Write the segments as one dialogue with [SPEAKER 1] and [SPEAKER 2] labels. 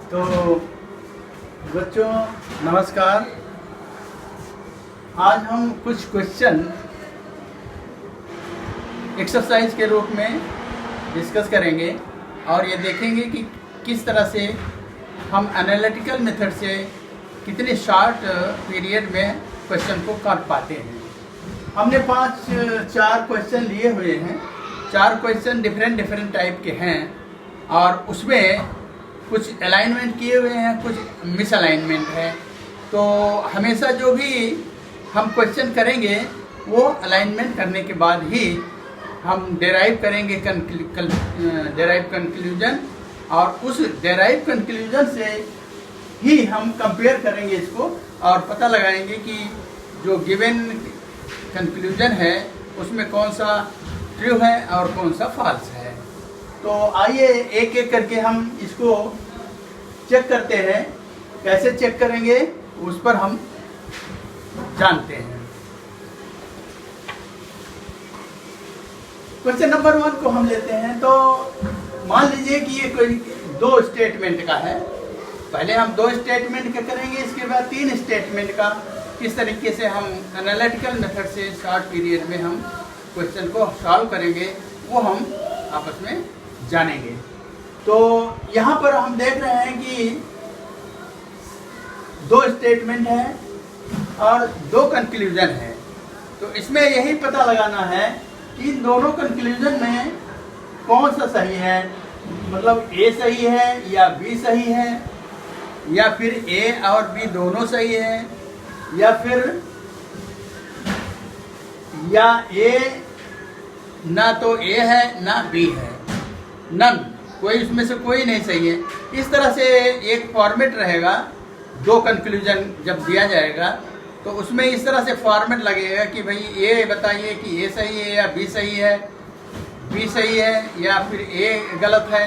[SPEAKER 1] तो बच्चों नमस्कार। आज हम कुछ क्वेश्चन एक्सरसाइज के रूप में डिस्कस करेंगे और ये देखेंगे कि किस तरह से हम एनालिटिकल मेथड से कितने शॉर्ट पीरियड में क्वेश्चन को काट पाते हैं। हमने चार क्वेश्चन लिए हुए हैं। चार क्वेश्चन डिफरेंट टाइप के हैं और उसमें कुछ अलाइनमेंट किए हुए हैं, कुछ मिस अलाइनमेंट है। तो हमेशा जो भी हम क्वेश्चन करेंगे वो अलाइनमेंट करने के बाद ही हम डेराइव करेंगे डेराइव कंक्लूजन, और उस डेराइव कंक्लूजन से ही हम कंपेयर करेंगे इसको और पता लगाएंगे कि जो गिवन कंक्लूजन है उसमें कौन सा ट्रू है और कौन सा फॉल्स है। तो आइए एक एक करके हम इसको चेक करते हैं। कैसे चेक करेंगे उस पर हम जानते हैं। क्वेश्चन नंबर 1 को हम लेते हैं। तो मान लीजिए कि ये कोई दो स्टेटमेंट का है। पहले हम दो स्टेटमेंट का करेंगे, इसके बाद 3 स्टेटमेंट का। किस तरीके से हम एनालिटिकल मेथड से शॉर्ट पीरियड में हम क्वेश्चन को सॉल्व करेंगे वो हम आपस में जानेंगे। तो यहाँ पर हम देख रहे हैं कि दो स्टेटमेंट है और दो कंक्लूजन है। तो इसमें यही पता लगाना है कि इन दोनों कंक्लूजन में कौन सा सही है, मतलब ए सही है या बी सही है, या फिर ए और बी दोनों सही है, या फिर या ए ना तो ए है ना बी है, नन, कोई उसमें से कोई नहीं सही है। इस तरह से एक फॉर्मेट रहेगा। दो कंक्लूजन जब दिया जाएगा तो उसमें इस तरह से फॉर्मेट लगेगा कि भाई ये बताइए कि ए सही है या बी सही है, बी सही है या फिर ए गलत है,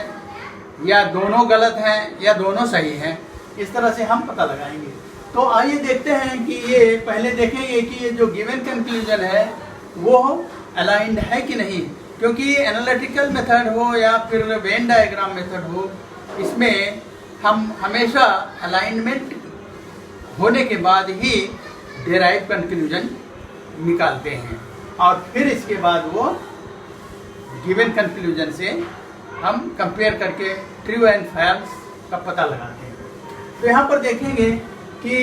[SPEAKER 1] या दोनों गलत हैं या दोनों सही हैं। इस तरह से हम पता लगाएंगे। तो आइए देखते हैं कि ये पहले देखेंगे कि ये जो गिवन कंक्लूजन है वो अलाइंड है कि नहीं, क्योंकि एनालिटिकल मेथड हो या फिर वेन डायग्राम मेथड हो, इसमें हम हमेशा अलाइनमेंट होने के बाद ही डेराइव कंक्लूजन निकालते हैं और फिर इसके बाद वो गिवन कंक्लूजन से हम कंपेयर करके ट्रू एंड फॉल्स का पता लगाते हैं। तो यहाँ पर देखेंगे कि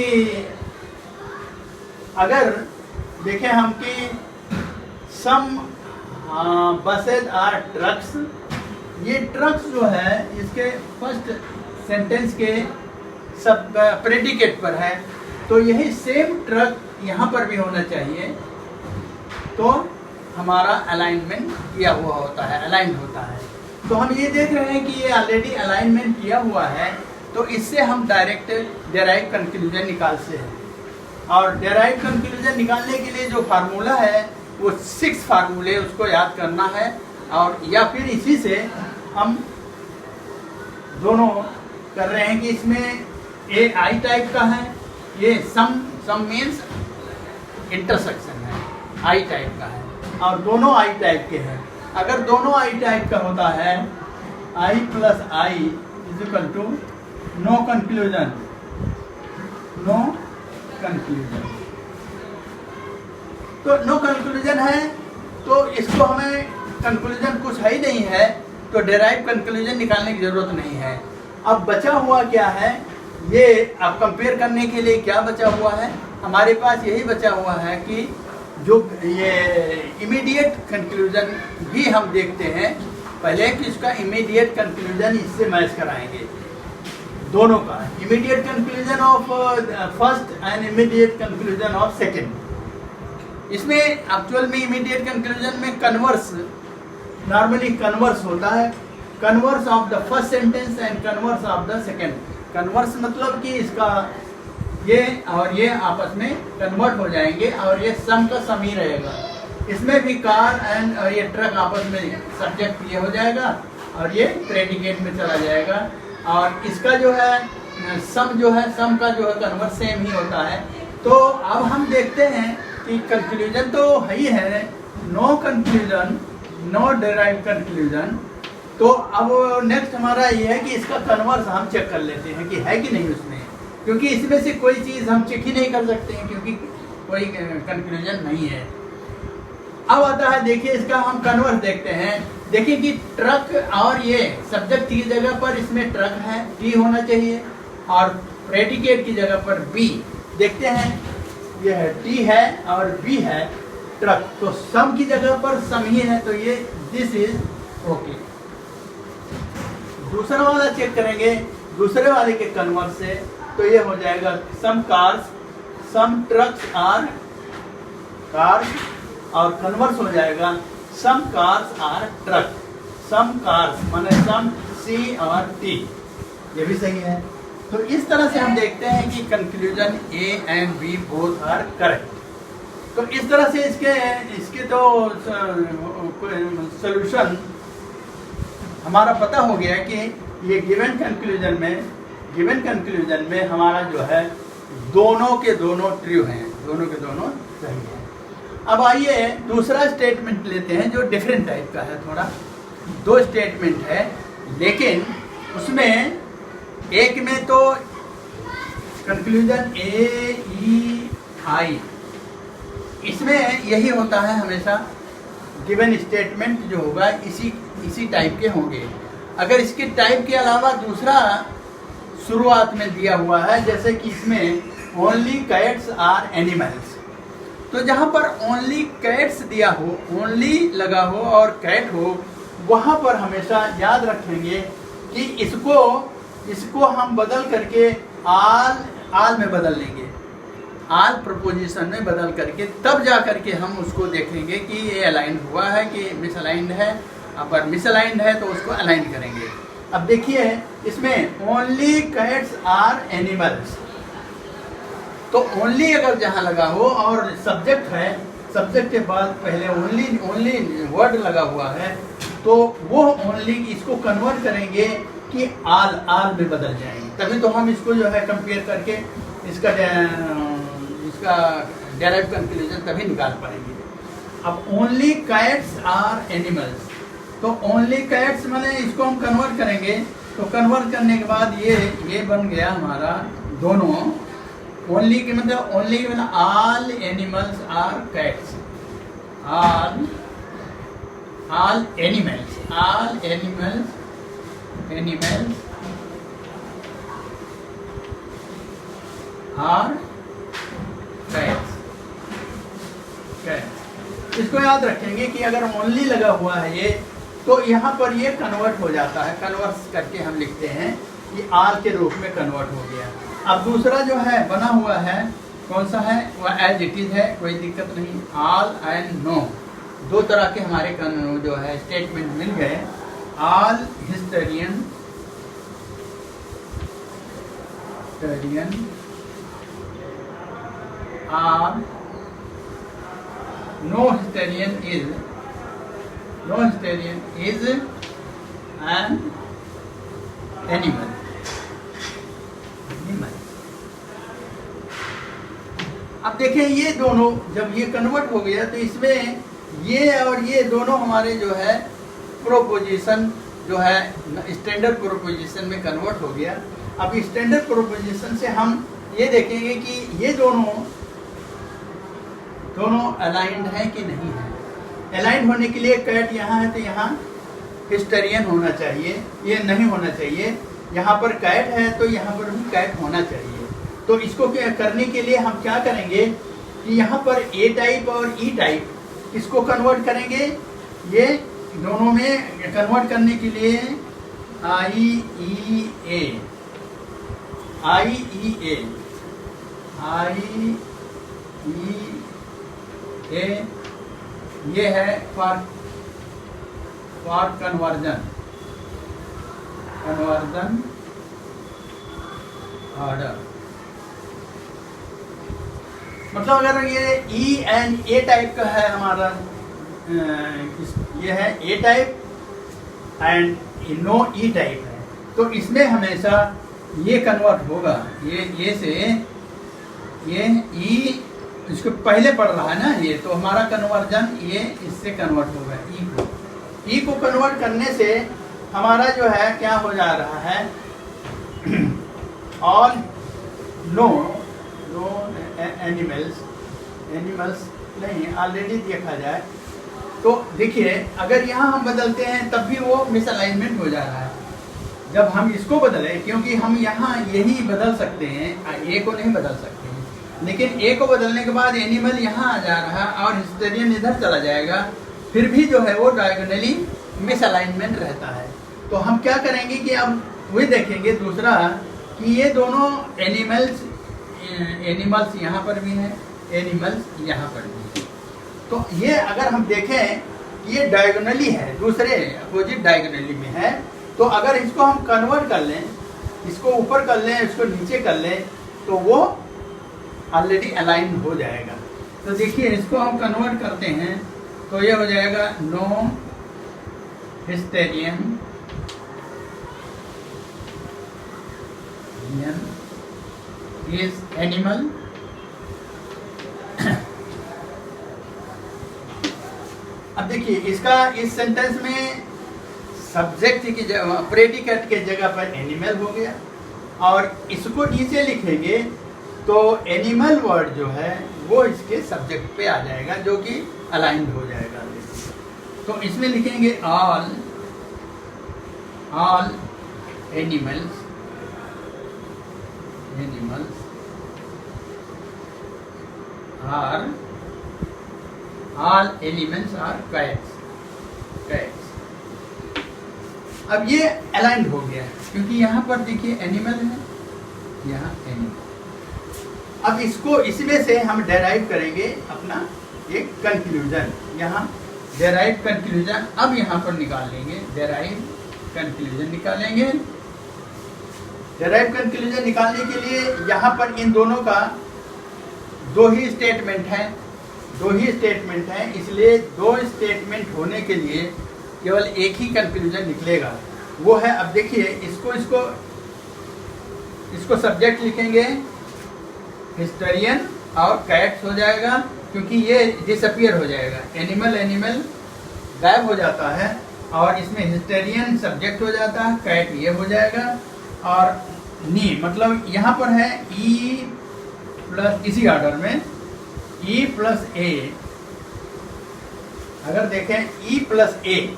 [SPEAKER 1] अगर देखें हम कि सम बसेज आर ट्रक्स, ये ट्रक्स जो है इसके फर्स्ट सेंटेंस के सब प्रेडिकेट पर है, तो यही सेम ट्रक यहाँ पर भी होना चाहिए। तो हमारा अलाइनमेंट किया हुआ होता है, अलाइन होता है। तो हम ये देख रहे हैं कि ये ऑलरेडी अलाइनमेंट किया हुआ है, तो इससे हम डायरेक्ट डेराइव कंक्लूजन निकालते हैं। और डेराइव कंक्लूजन निकालने के लिए जो फार्मूला है वो 6 फार्मूले उसको याद करना है, और या फिर इसी से हम दोनों कर रहे हैं कि इसमें ए आई टाइप का है, ये सम मीन्स इंटरसेक्शन है, आई टाइप का है, और दोनों आई टाइप के हैं। अगर दोनों आई टाइप का होता है I plus I is equal to no conclusion, no conclusion. तो नो कंक्लूजन है तो इसको हमें कंक्लूजन कुछ है ही नहीं है, तो डेराइव कंक्लूजन निकालने की जरूरत नहीं है। अब बचा हुआ क्या है, ये अब कंपेयर करने के लिए क्या बचा हुआ है, हमारे पास यही बचा हुआ है कि जो ये इमीडिएट कंक्लूजन भी हम देखते हैं पहले कि इसका इमीडिएट कंक्लूजन इससे मैच कराएंगे दोनों का, immediate conclusion of first and immediate conclusion of second. इसमें एक्चुअल में इमीडिएट कंक्लूजन में कन्वर्स, नॉर्मली कन्वर्स होता है, converse of the first sentence and converse of the second. Converse मतलब कि इसका ये और ये आपस में कन्वर्ट हो जाएंगे और ये सम का सम ही रहेगा। इसमें भी कार एंड और ये ट्रक आपस में सब्जेक्ट ये हो जाएगा और ये प्रेडिकेट में चला जाएगा, और इसका जो है सम का जो है कन्वर्ट सेम ही होता है। तो अब हम देखते हैं कि कंक्लूजन तो है ही है, no conclusion, no derive conclusion, तो अब नेक्स्ट हमारा ये है कि इसका कन्वर्स हम चेक कर लेते हैं कि है कि नहीं उसमें, क्योंकि इसमें से कोई चीज़ हम चेक ही नहीं कर सकते हैं क्योंकि कोई कंक्लूजन नहीं है। अब आता है, देखिए इसका हम कन्वर्स देखते हैं। देखिए कि ट्रक और ये सब्जेक्ट की जगह पर इसमें ट्रक है, टी होना चाहिए, और प्रेडिकेट की जगह पर बी। देखते हैं, ये है टी है और बी है ट्रक, तो सम की जगह पर सम ही है, तो ये दिस इज ओके। दूसरा वाला चेक करेंगे, दूसरे वाले के कन्वर्स से, तो ये हो जाएगा some cars, some trucks are cars, और कन्वर्स हो जाएगा some cars are truck. Some cars माने सम सी और टी, ये भी सही है। तो इस तरह से हम देखते हैं कि conclusion A and B both are correct. तो इस तरह से इसके तो सॉल्यूशन हमारा पता हो गया कि ये गिवन कंक्लूजन में हमारा जो है दोनों के दोनों ट्रू हैं, दोनों के दोनों सही हैं। अब आइए दूसरा स्टेटमेंट लेते हैं जो डिफरेंट टाइप का है थोड़ा। दो स्टेटमेंट है, लेकिन उसमें एक में तो कंक्लूजन ए ई आई, इसमें यही होता है हमेशा, गिवन स्टेटमेंट जो होगा इसी टाइप के होंगे। अगर इसके टाइप के अलावा दूसरा शुरुआत में दिया हुआ है, जैसे कि इसमें ओनली कैट्स आर एनिमल्स, तो जहाँ पर ओनली कैट्स दिया हो, ओनली लगा हो और कैट हो, वहाँ पर हमेशा याद रखेंगे कि इसको हम बदल करके आल में बदल लेंगे, आल प्रपोजिशन में बदल करके, तब जा करके हम उसको देखेंगे कि ये अलाइन हुआ है कि मिसअलाइंड है। अगर मिसअलाइंड है तो उसको अलाइन करेंगे। अब देखिए इसमें ओनली कैट्स आर एनिमल्स, तो ओनली अगर जहाँ लगा हो और सब्जेक्ट है, सब्जेक्ट के बाद पहले ओनली वर्ड लगा हुआ है, तो वो ओनली इसको कन्वर्ट करेंगे कि आल में बदल जाएंगे, तभी तो हम इसको जो है कंपेयर करके इसका डायरेक्ट कंक्लूजन तभी निकाल पाएंगे। अब ओनली कैट्स आर एनिमल्स, तो ओनली कैट्स माने इसको हम कन्वर्ट करेंगे, तो कन्वर्ट करने के बाद ये बन गया हमारा दोनों। ओनली के मतलब ओनली के मतलब all animals are cats, all animals are cats. इसको याद रखेंगे कि अगर ओनली लगा हुआ है ये, तो यहाँ पर ये कन्वर्ट हो जाता है, कन्वर्ट करके हम लिखते हैं कि आल के रूप में कन्वर्ट हो गया। अब दूसरा जो है बना हुआ है, कौन सा है, वह एज इट इज है, कोई दिक्कत नहीं। ऑल एंड नो, दो तरह के हमारे जो है स्टेटमेंट मिल गए। All historian are, no historian is an animal। अब देखें ये दोनों जब ये कन्वर्ट हो गया, तो इसमें ये और ये दोनों हमारे जो है प्रोपोजिशन जो है स्टैंडर्ड प्रोपोजिशन में कन्वर्ट हो गया। अब स्टैंडर्ड प्रोपोजिशन से हम ये देखेंगे कि ये दोनों अलाइंड है कि नहीं है। अलाइंड होने के लिए कैट यहाँ है तो यहाँ हिस्टोरियन होना चाहिए, ये नहीं होना चाहिए। यहाँ पर कैट है तो यहाँ पर भी कैट होना चाहिए। तो इसको क्या करने के लिए हम क्या करेंगे कि यहाँ पर ए टाइप और ई टाइप इसको कन्वर्ट करेंगे। ये दोनों में कन्वर्ट करने के लिए आई ई ए ये है फॉर कन्वर्जन ऑर्डर। मतलब अगर ये ई एंड ए टाइप का है हमारा, ये है A type and no E type है, तो इसमें हमेशा ये कन्वर्ट होगा। ये से ये ई इसको पहले पढ़ रहा है ना ये, तो हमारा कन्वर्जन ये इससे कन्वर्ट होगा ई को कन्वर्ट करने से हमारा जो है क्या हो जा रहा है, ऑल नो एनिमल्स नहीं, ऑलरेडी देखा जाए तो देखिए अगर यहाँ हम बदलते हैं तब भी वो मिसअलाइनमेंट हो जा रहा है। जब हम इसको बदलें, क्योंकि हम यहाँ यही बदल सकते हैं, ए को नहीं बदल सकते हैं, लेकिन ए को बदलने के बाद एनिमल यहाँ आ जा रहा है और हिस्टेरियन इधर चला जाएगा, फिर भी जो है वो डायगोनली मिसअलाइनमेंट रहता है। तो हम क्या करेंगे कि अब वही देखेंगे दूसरा कि ये दोनों एनिमल्स यहाँ पर भी हैं, एनिमल्स यहाँ पर भी हैं। तो ये अगर हम देखें कि ये डायगोनली है, दूसरे अपोजिट डायगोनली में है, तो अगर इसको हम कन्वर्ट कर लें, इसको ऊपर कर लें, इसको नीचे कर लें, तो वो ऑलरेडी अलाइन हो जाएगा। तो देखिए इसको हम कन्वर्ट करते हैं तो ये हो जाएगा नो हिस्टेरियन इज एनिमल अब देखिए इसका इस सेंटेंस में सब्जेक्ट की जगह, प्रेडिकेट के जगह पर एनिमल हो गया, और इसको नीचे लिखेंगे तो एनिमल वर्ड जो है वो इसके सब्जेक्ट पे आ जाएगा, जो कि अलाइंड हो जाएगा। तो इसमें लिखेंगे all animals are all elements are cats। अब ये अलाइंड हो गया क्योंकि यहाँ पर देखिए एनिमल है, यहाँ एनिमल। अब इसको इसमें से हम डेराइव करेंगे अपना एक कंक्लूजन, यहाँ डेराइव कंक्लूजन अब यहाँ पर निकाल लेंगे, डेराइव कंक्लूजन निकालेंगे। डेराइव कंक्लूजन निकालने के लिए यहाँ पर इन दोनों का दो ही स्टेटमेंट है, इसलिए दो स्टेटमेंट होने के लिए केवल एक ही कंक्लूजन निकलेगा, वो है, अब देखिए इसको सब्जेक्ट लिखेंगे हिस्टेरियन और कैट्स हो जाएगा, क्योंकि ये डिसअपियर हो जाएगा, एनिमल गायब हो जाता है और इसमें हिस्टेरियन सब्जेक्ट हो जाता है, कैट ये हो जाएगा, और नी मतलब यहाँ पर है ई प्लस, इसी ऑर्डर में E प्लस ए, अगर देखें E प्लस ए,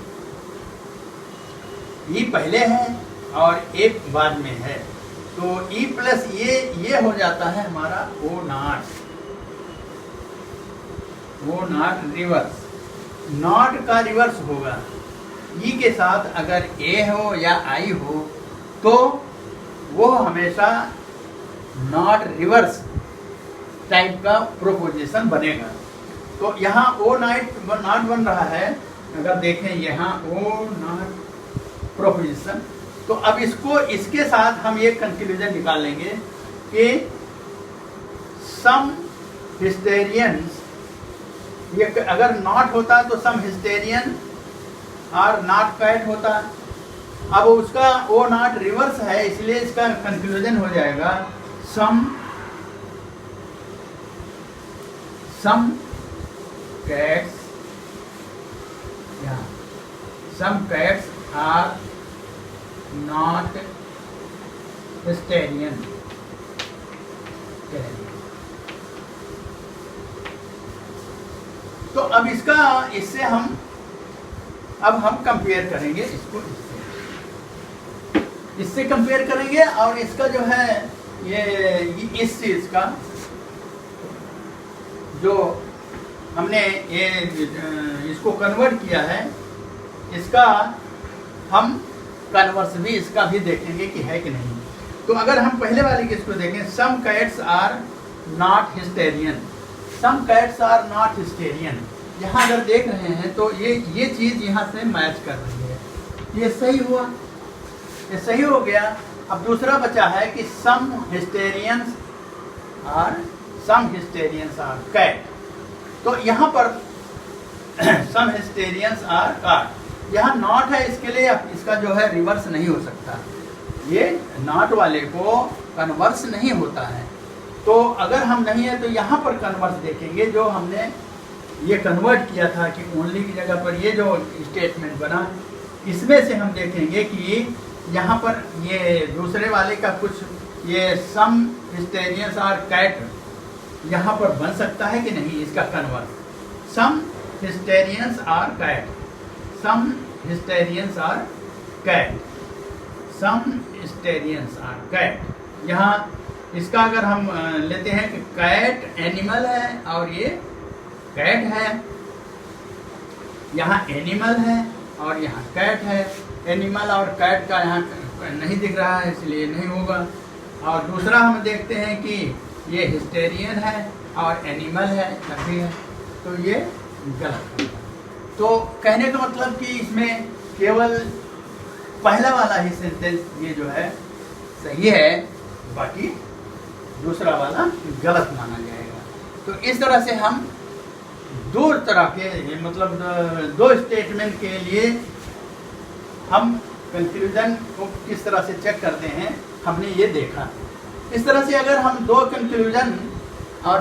[SPEAKER 1] E पहले है और A बाद में है, तो E प्लस ये हो जाता है हमारा O नॉट रिवर्स, नॉट का रिवर्स होगा। E के साथ अगर A हो या I हो तो वो हमेशा नॉट रिवर्स टाइप का प्रोपोजिशन बनेगा। तो यहाँ ओ नॉट बन रहा है, अगर देखें यहाँ ओ नॉट प्रोपोजिशन, तो अब इसको इसके साथ हम एक कंक्लूजन निकाल लेंगे कि सम हिस्टेरियंस, ये अगर नॉट होता तो सम हिस्टेरियन और नॉट कैट होता, अब उसका ओ नॉट रिवर्स है, इसलिए इसका कंक्लूजन हो जाएगा सम cats are not hysterian। तो अब इससे हम कंपेयर करेंगे, इससे कंपेयर करेंगे, और इसका जो है ये इस चीज का जो हमने ये इसको कन्वर्ट किया है, इसका हम कन्वर्स भी इसका भी देखेंगे कि है कि नहीं। तो अगर हम पहले वाले की इसको देखें, some cats are not historian, some cats are not historian, यहाँ अगर देख रहे हैं तो ये चीज़ यहाँ से मैच कर रही है, ये सही हुआ, ये सही हो गया। अब दूसरा बचा है कि सम हिस्टेरियंस आर कैट, तो यहाँ पर सम हिस्टेरियंस आर कैट, यहाँ नॉट है, इसके लिए इसका जो है रिवर्स नहीं हो सकता, ये नॉट वाले को कन्वर्स नहीं होता है। तो अगर हम नहीं है तो यहाँ पर कन्वर्स देखेंगे, जो हमने ये कन्वर्ट किया था कि ओनली की जगह पर ये जो स्टेटमेंट बना, इसमें से हम देखेंगे कि यहाँ पर ये दूसरे वाले का कुछ ये सम हिस्टेरियंस और कैट यहाँ पर बन सकता है कि नहीं, इसका कन्वर्ट सम हिस्टेरियंस और कैट, सम हिस्टेरियंस और कैट, सम हिस्टेरियंस और कैट। यहाँ इसका अगर हम लेते हैं कि कैट एनिमल है और ये कैट है, यहाँ एनिमल है और यहाँ कैट है। एनिमल और कैट का यहाँ नहीं दिख रहा है इसलिए नहीं होगा। और दूसरा हम देखते हैं कि ये हिस्टेरियन है और एनिमल है तभी है, तो ये गलत है। तो कहने का मतलब कि इसमें केवल पहला वाला ही सेंटेंस ये जो है सही है, बाकी दूसरा वाला गलत माना जाएगा। तो इस तरह से हम दो तरह के मतलब दो स्टेटमेंट के लिए हम कंक्लूजन को किस तरह से चेक करते हैं हमने ये देखा। इस तरह से अगर हम दो कंक्लूजन और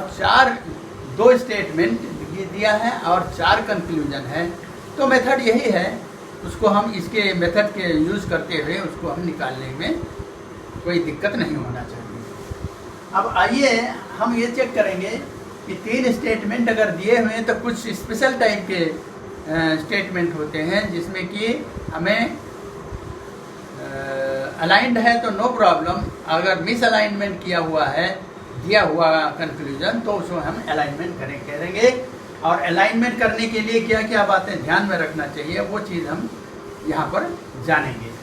[SPEAKER 1] दो स्टेटमेंट दिया है और 4 कंक्लूजन है, तो मेथड यही है, उसको हम इसके मेथड के यूज़ करते हुए उसको हम निकालने में कोई दिक्कत नहीं होना चाहिए। अब आइए हम ये चेक करेंगे कि 3 स्टेटमेंट अगर दिए हुए हैं तो कुछ स्पेशल टाइप के स्टेटमेंट होते हैं जिसमें कि हमें अलाइंड है तो नो प्रॉब्लम, अगर मिस अलाइनमेंट किया हुआ है दिया हुआ कंक्लूजन तो उसको हम अलाइनमेंट करेंगे। और अलाइनमेंट करने के लिए क्या क्या बातें ध्यान में रखना चाहिए वो चीज़ हम यहाँ पर जानेंगे।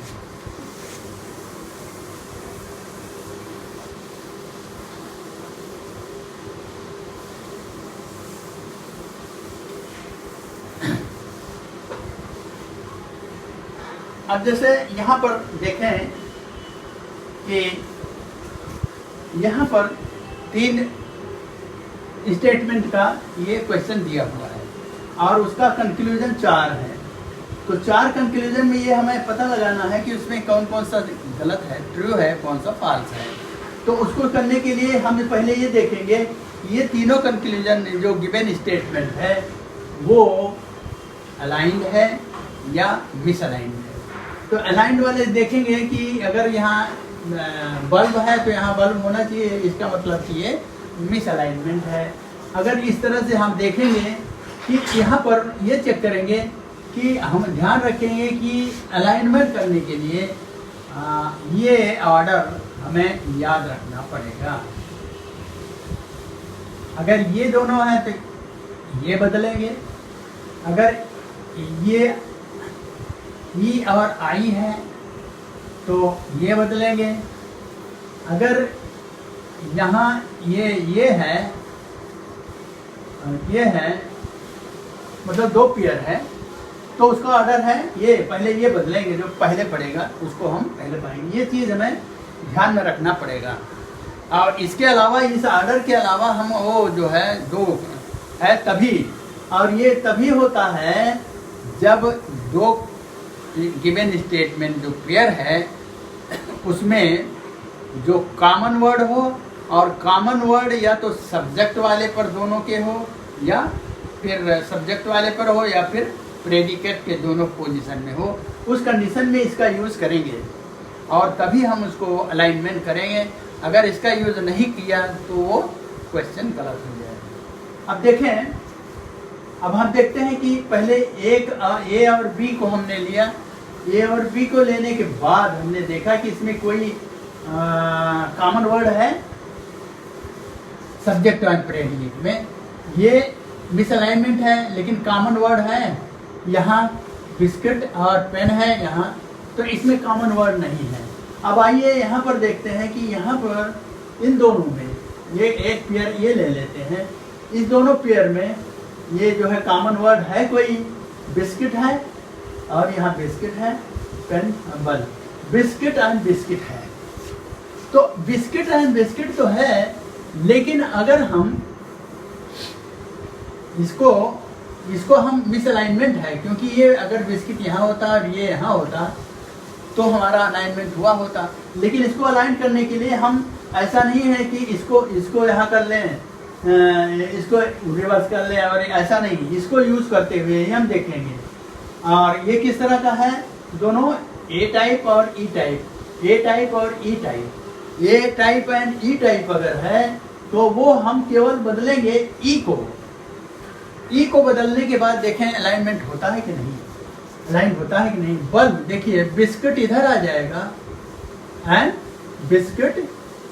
[SPEAKER 1] अब जैसे यहाँ पर देखें कि यहाँ पर 3 स्टेटमेंट का ये क्वेश्चन दिया हुआ है और उसका कंक्लूजन 4 है। तो 4 कंक्लूजन में ये हमें पता लगाना है कि उसमें कौन कौन सा गलत है, ट्रू है, कौन सा फॉल्स है। तो उसको करने के लिए हम पहले ये देखेंगे ये तीनों कंक्लूजन जो गिवन स्टेटमेंट है वो अलाइंड है या मिस अलाइंड है। तो अलाइंड वाले देखेंगे कि अगर यहाँ बल्ब है तो यहाँ बल्ब होना चाहिए, इसका मतलब कि ये मिस अलाइनमेंट है। अगर इस तरह से हम देखेंगे कि यहाँ पर ये चेक करेंगे कि हम ध्यान रखेंगे कि अलाइनमेंट करने के लिए ये ऑर्डर हमें याद रखना पड़ेगा। अगर ये दोनों हैं तो ये बदलेंगे, अगर ये ई और आई है तो ये बदलेंगे, अगर यहाँ ये है मतलब 2 पेयर है तो उसका ऑर्डर है ये, पहले ये बदलेंगे, जो पहले पड़ेगा उसको हम पहले पढ़ेंगे। ये चीज़ हमें ध्यान में रखना पड़ेगा। और इसके अलावा इस ऑर्डर के अलावा हम वो जो है 2 है तभी, और ये तभी होता है जब 2 गिवन स्टेटमेंट जो पेयर है उसमें जो कॉमन वर्ड हो, और कॉमन वर्ड या तो सब्जेक्ट वाले पर दोनों के हो या फिर सब्जेक्ट वाले पर हो या फिर प्रेडिकेट के दोनों पोजीशन में हो, उस कंडीशन में इसका यूज़ करेंगे और तभी हम उसको अलाइनमेंट करेंगे। अगर इसका यूज़ नहीं किया तो वो क्वेश्चन गलत हो जाएगा। अब देखें, अब हम देखते हैं कि पहले एक ए और बी को हमने लिया। ए और बी को लेने के बाद हमने देखा कि इसमें कोई कॉमन वर्ड है सब्जेक्ट एंड प्रेडिकेट में, ये मिसअलाइनमेंट है, लेकिन कॉमन वर्ड है यहाँ बिस्किट और पेन है यहाँ, तो इसमें कॉमन वर्ड नहीं है। अब आइए यहाँ पर देखते हैं कि यहाँ पर इन दोनों में ये एक पेयर ये ले लेते हैं, इस दोनों पेयर में ये जो है कॉमन वर्ड है, कोई बिस्किट है और यहाँ बिस्किट है, pen bulb, biscuit and biscuit है। तो बिस्किट एंड बिस्किट तो है, लेकिन अगर हम इसको हम मिसअलाइनमेंट है, क्योंकि ये अगर बिस्किट यहाँ होता और ये यहाँ होता तो हमारा अलाइनमेंट हुआ होता। लेकिन इसको अलाइन करने के लिए हम ऐसा नहीं है कि इसको यहाँ कर लें, इसको रिवर्स कर लें, और ऐसा नहीं, इसको यूज़ करते हुए ही हम देखेंगे। और ये किस तरह का है, दोनों ए टाइप और ई टाइप, ए टाइप और E type, A type and E type अगर है तो वो हम केवल बदलेंगे ई को। ई को बदलने के बाद देखें अलाइनमेंट होता है कि नहीं, अलाइन होता है कि नहीं। बल्ब देखिए, बिस्किट इधर आ जाएगा एंड बिस्किट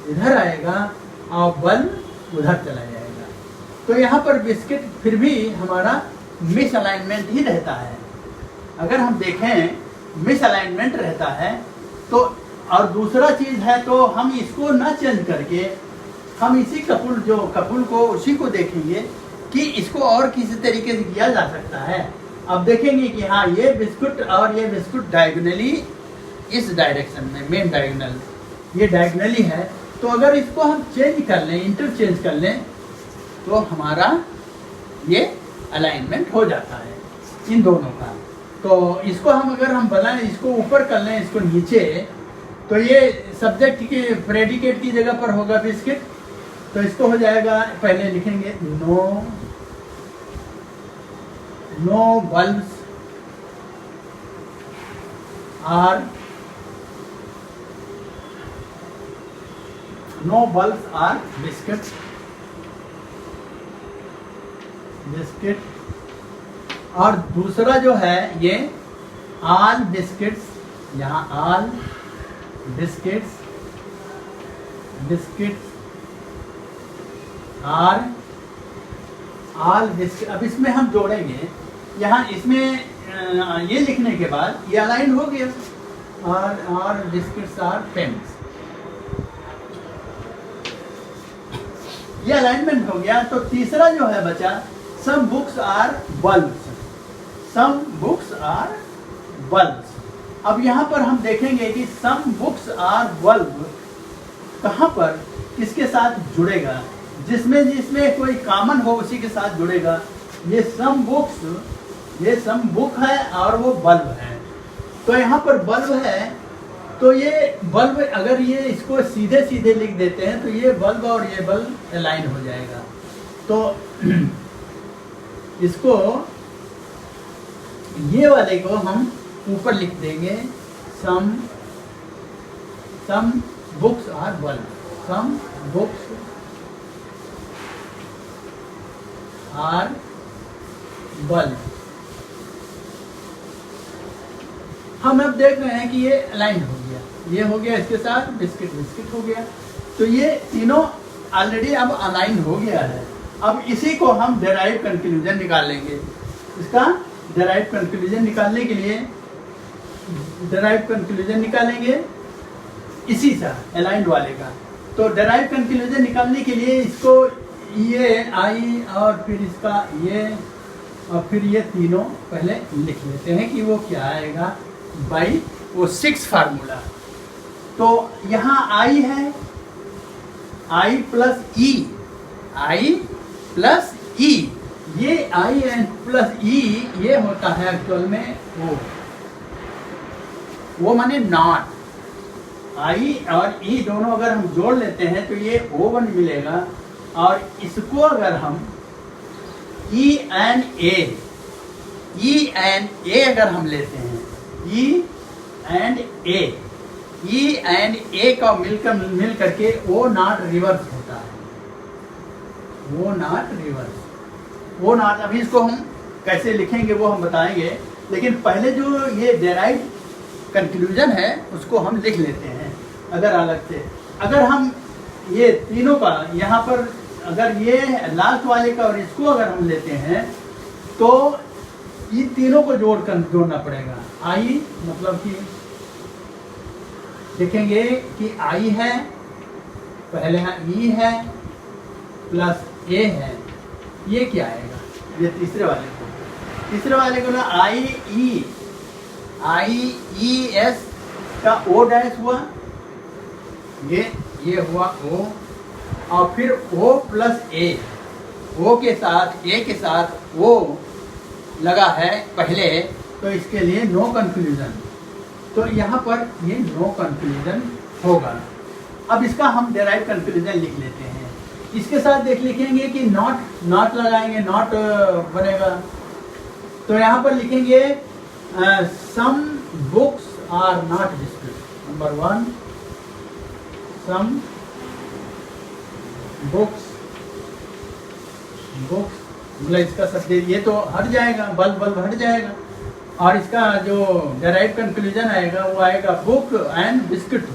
[SPEAKER 1] इधर आएगा और बल्ब उधर चला जाएगा। तो यहाँ पर बिस्किट फिर भी हमारा मिस अलाइनमेंट ही रहता है। अगर हम देखें मिस अलाइनमेंट रहता है तो, और दूसरा चीज़ है तो हम इसको ना चेंज करके हम इसी कपुल को उसी को देखेंगे कि इसको और किसी तरीके से किया जा सकता है। अब देखेंगे कि हाँ ये बिस्कुट और ये बिस्कुट डायगोनली इस डायरेक्शन में, मेन डायगोनल ये डायगोनली है, तो अगर इसको हम चेंज कर लें, इंटरचेंज कर लें, तो हमारा ये अलाइनमेंट हो जाता है इन दोनों का। तो इसको हम अगर हम बनाएं, इसको ऊपर कर लें, इसको नीचे, तो ये सब्जेक्ट के प्रेडिकेट की जगह पर होगा बिस्किट, तो इसको हो जाएगा, पहले लिखेंगे नो बल्ब्स आर बिस्किट। और दूसरा जो है ये ऑल बिस्किट्स, यहाँ all biscuits are all biscuit. अब इसमें हम जोड़ेंगे, यहाँ इसमें ये लिखने के बाद ये अलाइन हो गया, आर बिस्किट्स आर पेन्स, ये अलाइनमेंट हो गया। तो तीसरा जो है बचा some books are bulbs, some books are bulbs. अब यहाँ पर हम देखेंगे कि सम बुक्स आर बल्ब कहाँ पर किसके साथ जुड़ेगा, जिसमें कोई कॉमन हो उसी के साथ जुड़ेगा। ये सम बुक है और वो बल्ब है, तो यहाँ पर बल्ब है, तो ये बल्ब अगर ये इसको सीधे सीधे लिख देते हैं तो ये बल्ब और ये बल्ब अलाइन हो जाएगा। तो इसको ये वाले को हम ऊपर लिख देंगे, some books are bulb, some books are bulb. हम अब देख रहे हैं कि ये अलाइन हो गया, ये हो गया इसके साथ, बिस्किट हो गया। तो ये तीनों ऑलरेडी अब अलाइन हो गया है। अब इसी को हम डेराइव कंक्लूजन निकालेंगे। इसका डेराइव कंक्लूजन निकालने के लिए डेराइव कंक्लूजन निकालेंगे इसी से अलाइंड वाले का। तो डेराइव कंक्लूजन निकालने के लिए इसको ये आई और फिर इसका ये और फिर ये तीनों पहले लिख लेते हैं कि वो क्या आएगा बाई वो 6 फार्मूला। तो यहाँ आई है, आई प्लस ई, ये आई एंड प्लस ई ये होता है एक्चुअल में वो माने नॉट। आई और ई दोनों अगर हम जोड़ लेते हैं तो ये O1 मिलेगा, और इसको अगर हम ई एंड ए अगर हम लेते हैं, ई एंड ए का मिल करके ओ नॉट रिवर्स होता है, वो नॉट। अभी इसको हम कैसे लिखेंगे वो हम बताएंगे, लेकिन पहले जो ये डेराइव कंक्लूजन है उसको हम लिख लेते हैं अगर अलग से। अगर हम ये तीनों का यहाँ पर अगर ये लास्ट वाले का और इसको अगर हम लेते हैं तो ये तीनों को जोड़ना पड़ेगा। आई मतलब कि देखेंगे कि आई है, पहले यहाँ ई है प्लस ए है, ये क्या आएगा, ये तीसरे वाले को ना आई ई एस का ओ डैश हुआ, ये हुआ ओ, और फिर ओ प्लस ए, ओ के साथ ओ लगा है पहले, तो इसके लिए नो कंक्लूजन। तो यहाँ पर ये नो कंक्लूजन होगा। अब इसका हम डेराइव कंक्लूजन लिख लेते हैं। इसके साथ लिखेंगे कि नॉट लगाएंगे, नॉट बनेगा। तो यहाँ पर लिखेंगे सम books are not biscuit. Number 1, some books मतलब इसका सब्जेक्ट ये तो हट जाएगा, बल्ब हट जाएगा, और इसका जो डेराइव कंक्लूजन आएगा वो आएगा बुक एंड बिस्किट।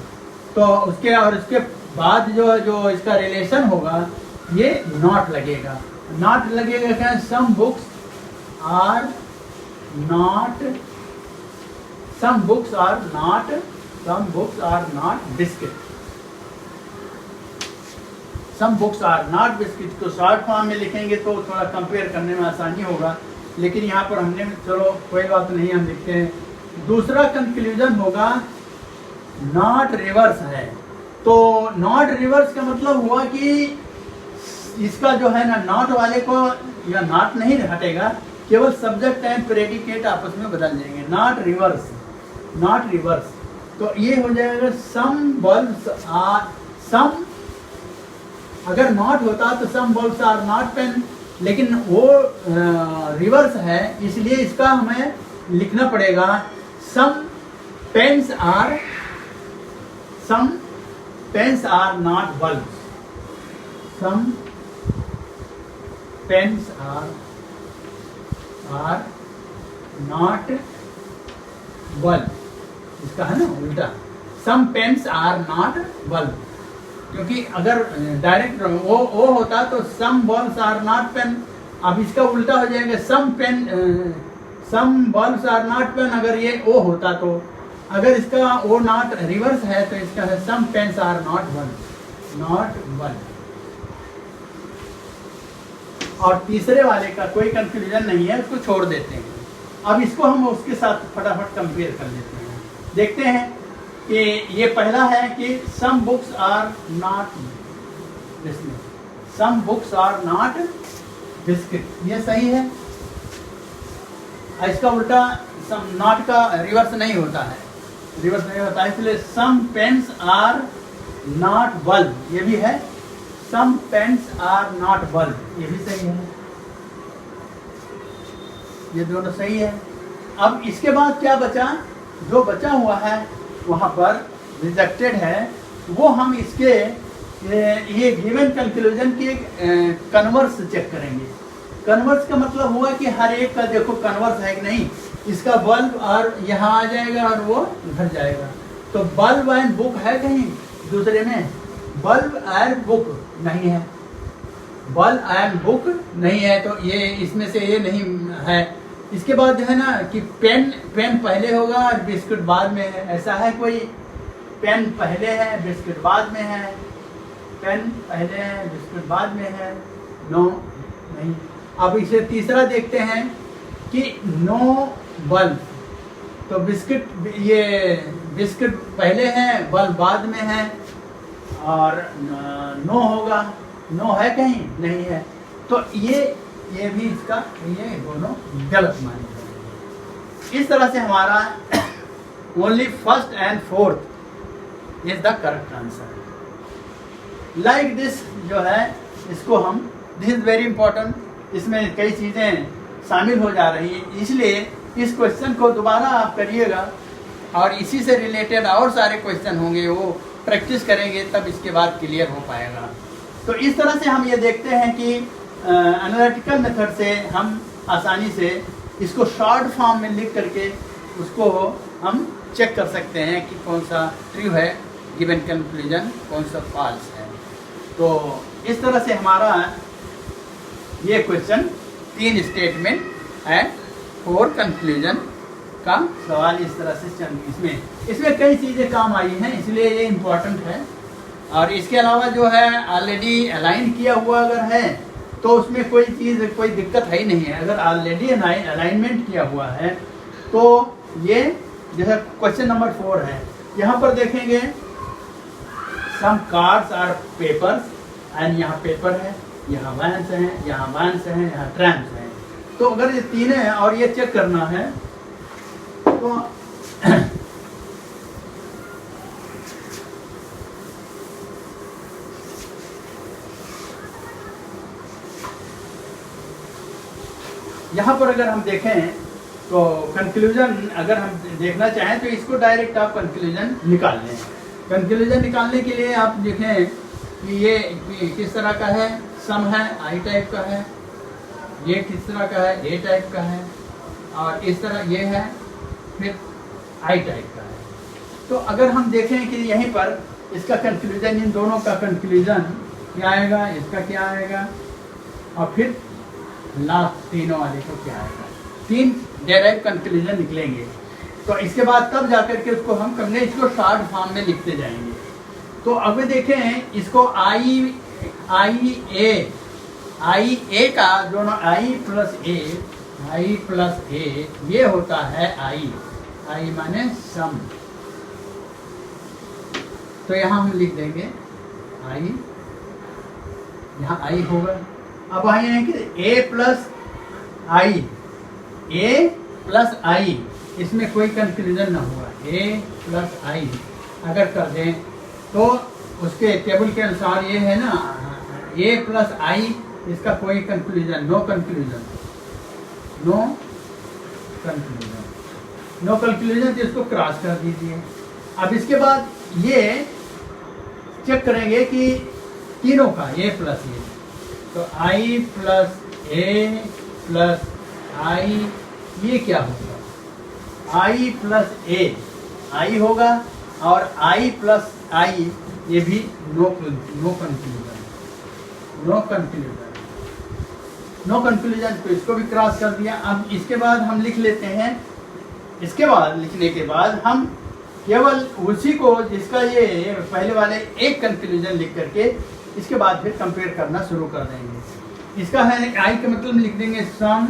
[SPEAKER 1] तो उसके बाद जो इसका रिलेशन होगा ये नॉट लगेगा। नॉट लगेगा क्या? Some books are not biscuit. Some books are not biscuit को शॉर्ट फॉर्म में लिखेंगे तो थोड़ा कंपेयर करने में आसानी होगा, लेकिन यहाँ पर हमने चलो कोई बात नहीं, हम लिखते हैं। दूसरा कंक्लूजन होगा नॉट रिवर्स है। तो नॉट रिवर्स का मतलब हुआ कि इसका जो है ना नॉट वाले को या नॉट नहीं हटेगा, केवल सब्जेक्ट एंड प्रेडिकेट आपस में बदल जाएंगे। नॉट रिवर्स तो ये हो जाएगा सम बल्ब्स आर सम। अगर नॉट होता तो some bulbs are not pen, लेकिन वो रिवर्स है, इसलिए इसका हमें लिखना पड़ेगा some pens are not bulbs. Some pens are not bulb, इसका है ना उल्टा, some pens are not bulb. क्योंकि अगर डायरेक्ट वो होता तो some bulbs are not pen, अब इसका उल्टा हो जाएगा some bulbs are not pen. अगर ये ओ होता तो, अगर इसका ओ नॉट रिवर्स है तो इसका है सम पेन्स आर नॉट बल्ब। और तीसरे वाले का कोई कंफ्यूजन नहीं है, उसको छोड़ देते हैं। अब इसको हम उसके साथ फटाफट कंपेयर कर लेते हैं। देखते हैं कि ये पहला है कि some books are not biscuit, ये सही है। इसका उल्टा सम नॉट का रिवर्स नहीं होता है, इसलिए सम पेन्स आर नॉट बल्ब, ये भी है। सम पेन्स आर नॉट बल्ब, ये भी सही है, ये दोनों सही है। अब इसके बाद क्या बचा? जो बचा हुआ है वहाँ पर रिजेक्टेड है, वो हम इसके ये गिवन कंक्लूजन के कन्वर्स चेक करेंगे। कन्वर्स का मतलब हुआ कि हर एक का देखो कन्वर्स है कि नहीं। इसका बल्ब और यहाँ आ जाएगा और वो उधर जाएगा। तो बल्ब एंड बुक है कहीं दूसरे में? बल्ब एंड बुक नहीं है, बल्ब एंड बुक नहीं है, तो ये इसमें से ये नहीं है। इसके बाद है ना कि पेन पहले होगा और बिस्कुट बाद में है, ऐसा है कोई? पेन पहले है बिस्कुट बाद में है, पेन पहले है बिस्कुट बाद में है, नो नहीं। अब इसे तीसरा देखते हैं कि नो बल्ब, तो बिस्कुट पहले है बल्ब बाद में है, और नो होगा, नो है कहीं? नहीं है। तो ये भी इसका ये दोनों गलत माने जाएंगे। इस तरह से हमारा only first and fourth is the correct answer. Like this जो है इसको हम, दिस इज वेरी इंपॉर्टेंट, इसमें कई चीज़ें शामिल हो जा रही हैं, इसलिए इस क्वेश्चन को दोबारा आप करिएगा और इसी से रिलेटेड और सारे क्वेश्चन होंगे, वो प्रैक्टिस करेंगे तब इसके बाद क्लियर हो पाएगा। तो इस तरह से हम ये देखते हैं कि एनालिटिकल मेथड से हम आसानी से इसको शॉर्ट फॉर्म में लिख करके उसको हम चेक कर सकते हैं कि कौन सा ट्रू है गिवन कंक्लूजन, कौन सा फॉल्स है। तो इस तरह से हमारा ये क्वेश्चन 3 स्टेटमेंट एंड 4 कंक्लूजन का सवाल इस तरह से इसमें कई चीज़ें काम आई हैं, इसलिए ये इम्पोर्टेंट है। और इसके अलावा जो है ऑलरेडी अलाइन किया हुआ अगर है तो उसमें कोई दिक्कत है ही नहीं है। अगर ऑलरेडी अलाइनमेंट किया हुआ है तो ये जैसे क्वेश्चन नंबर 4 है, यहाँ पर देखेंगे सम कार्ड्स आर पेपर्स, एंड यहाँ पेपर है, यहाँ वैन्स हैं, यहाँ वैन्स हैं, यहाँ ट्रैम्स हैं। तो अगर ये तीन हैं और ये चेक करना है तो यहाँ पर अगर हम देखें तो कंक्लूजन अगर हम देखना चाहें तो इसको डायरेक्ट आप कंक्लूजन निकाल लें। कंक्लूजन निकालने के लिए आप देखें कि ये किस तरह का है, सम है, आई टाइप का है, ये किस तरह का है, ए टाइप का है, और इस तरह ये है, फिर आई टाइप का है। तो अगर हम देखें कि यहीं पर इसका कंक्लूजन, इन दोनों का कंक्लूजन क्या आएगा, इसका क्या आएगा, और फिर लास्ट तीनों वाले को क्या आएगा, 3 डेराइव कंक्लूजन निकलेंगे। तो इसके बाद तब जाकर के उसको हम करने, इसको शॉर्ट फॉर्म में लिखते जाएंगे। तो अब देखें इसको आई ए का दोनों आई प्लस ए ये होता है आई माने सम। तो यहाँ हम लिख देंगे आई, यहाँ आई होगा। अब वहाँ है कि ए प्लस आई, इसमें कोई कंक्लूजन ना हुआ, ए प्लस आई अगर कर दें तो उसके टेबल के अनुसार ये है ना, ए प्लस आई, इसका कोई कंक्लूजन, नो कंक्लूजन, तो इसको क्रॉस कर दीजिए। अब इसके बाद ये चेक करेंगे कि तीनों का ए प्लस ए, तो आई प्लस ए प्लस आई, ये क्या होगा, आई प्लस ए आई होगा, और आई प्लस आई ये भी नो कंक्लूजन, तो इसको भी क्रॉस कर दिया। अब इसके बाद हम लिख लेते हैं, इसके बाद लिखने के बाद हम केवल उसी को जिसका ये पहले वाले एक कंक्लूजन लिख करके इसके बाद फिर कंपेयर करना शुरू कर देंगे। इसका है आई का मतलब लिख देंगे सम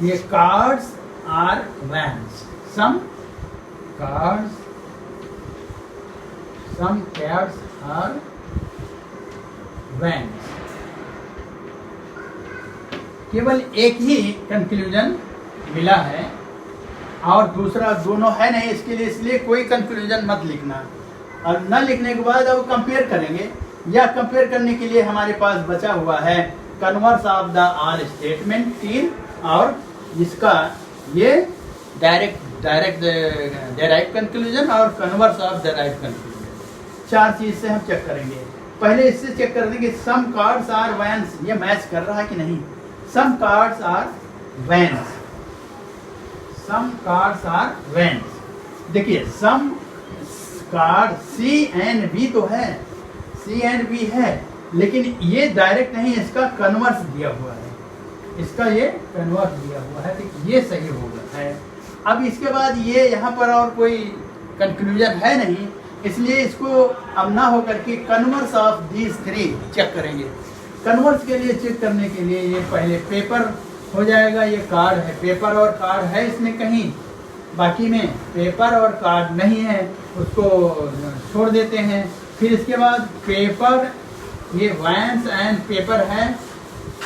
[SPEAKER 1] ये cards are vans, some cards are vans. केवल एक ही कंक्लूजन मिला है और दूसरा दोनों है नहीं, इसके लिए इसलिए कोई कंक्लूजन मत लिखना। और न लिखने के बाद अब कंपेयर करेंगे, या कंपेयर करने के लिए हमारे पास बचा हुआ है converse of the all statement 3, और इसका ये डायरेक्ट डेराइव कंक्लूजन और कन्वर्स ऑफ डेराइव कंक्लूजन, 4 चीज से हम चेक करेंगे। पहले इससे चेक कर देंगे सम कार्ड्स आर वैन्स, ये मैच कर रहा है कि नहीं। Some cards are vans, some cards are vans. देखिए some card C and B तो है, सी एंड बी है, लेकिन ये डायरेक्ट नहीं, इसका कन्वर्स दिया हुआ है, इसका ये कन्वर्स दिया हुआ है, तो ये सही होगा है। अब इसके बाद ये यहाँ पर और कोई कंक्लूजन है नहीं, इसलिए इसको अब ना हो करके कन्वर्स ऑफ दीज 3 चेक करेंगे। कन्वर्स के लिए चेक करने के लिए ये पहले पेपर हो जाएगा, ये कार्ड है, पेपर और कार्ड है इसमें कहीं, बाकी में पेपर और कार्ड नहीं है, उसको छोड़ देते हैं। फिर इसके बाद पेपर, ये वैन्स एंड पेपर है,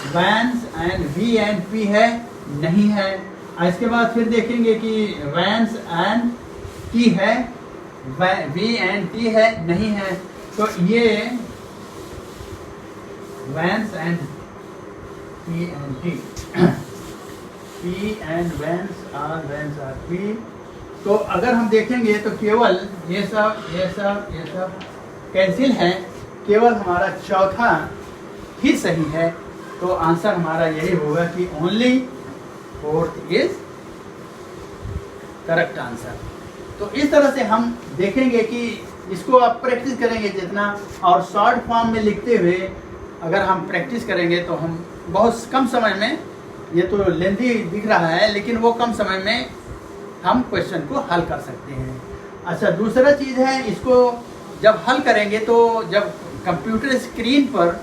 [SPEAKER 1] vans and V and P है, नहीं है। इसके बाद फिर देखेंगे कि वैन्स एंड टी है, वी एंड टी है, नहीं है। तो ये vans and P and T, P and vans are P. तो अगर हम देखेंगे तो केवल ये सब कैंसिल है, केवल हमारा चौथा ही सही है। तो आंसर हमारा यही होगा कि only 4th is correct answer. तो इस तरह से हम देखेंगे कि इसको आप प्रैक्टिस करेंगे जितना, और शॉर्ट फॉर्म में लिखते हुए अगर हम प्रैक्टिस करेंगे तो हम बहुत कम समय में, ये तो लेंथी दिख रहा है लेकिन वो कम समय में हम क्वेश्चन को हल कर सकते हैं। अच्छा, दूसरा चीज़ है, इसको जब हल करेंगे तो जब कंप्यूटर स्क्रीन पर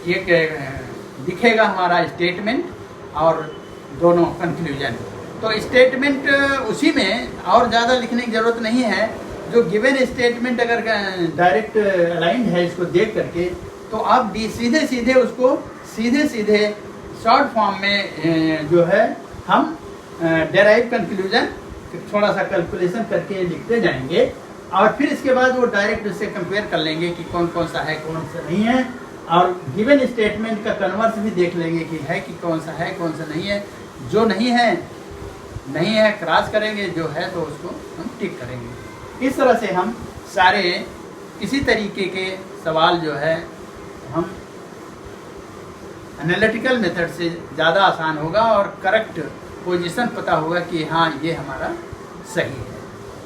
[SPEAKER 1] एक दिखेगा हमारा स्टेटमेंट और दोनों कंक्लूजन, तो स्टेटमेंट उसी में और ज़्यादा लिखने की ज़रूरत नहीं है। जो गिवन स्टेटमेंट अगर डायरेक्ट अलाइंड है, इसको देख करके तो आप सीधे उसको सीधे शॉर्ट फॉर्म में जो है हम डेराइव कंक्लूजन थोड़ा सा कैलकुलेशन करके लिखते जाएंगे, और फिर इसके बाद वो डायरेक्ट उससे कंपेयर कर लेंगे कि कौन कौन सा है कौन सा नहीं है, और गिवन स्टेटमेंट का कन्वर्स भी देख लेंगे कि है कि कौन सा है कौन सा नहीं है। जो नहीं है क्रॉस करेंगे, जो है तो उसको हम टिक करेंगे। इस तरह से हम सारे इसी तरीके के सवाल जो है हम एनालिटिकल मेथड से ज़्यादा आसान होगा और करेक्ट पोजीशन पता होगा कि हाँ ये हमारा सही है।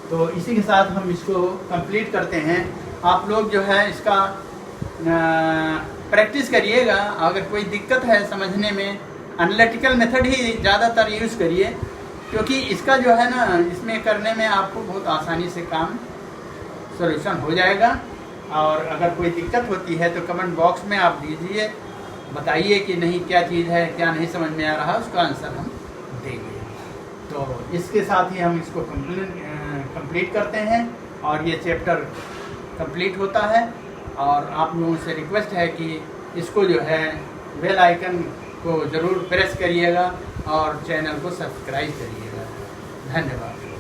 [SPEAKER 1] तो इसी के साथ हम इसको कंप्लीट करते हैं। आप लोग जो है इसका प्रैक्टिस करिएगा। अगर कोई दिक्कत है समझने में, एनालिटिकल मेथड ही ज़्यादातर यूज़ करिए, क्योंकि इसका जो है ना, इसमें करने में आपको बहुत आसानी से काम सॉल्यूशन हो जाएगा। और अगर कोई दिक्कत होती है तो कमेंट बॉक्स में आप दीजिए, बताइए कि नहीं क्या चीज़ है, क्या नहीं समझ में आ रहा, उसका आंसर हम देंगे। तो इसके साथ ही हम इसको कंप्लीट करते हैं और ये चैप्टर कंप्लीट होता है। और आप लोगों से रिक्वेस्ट है कि इसको जो है बेल आइकन को ज़रूर प्रेस करिएगा और चैनल को सब्सक्राइब करिएगा। धन्यवाद।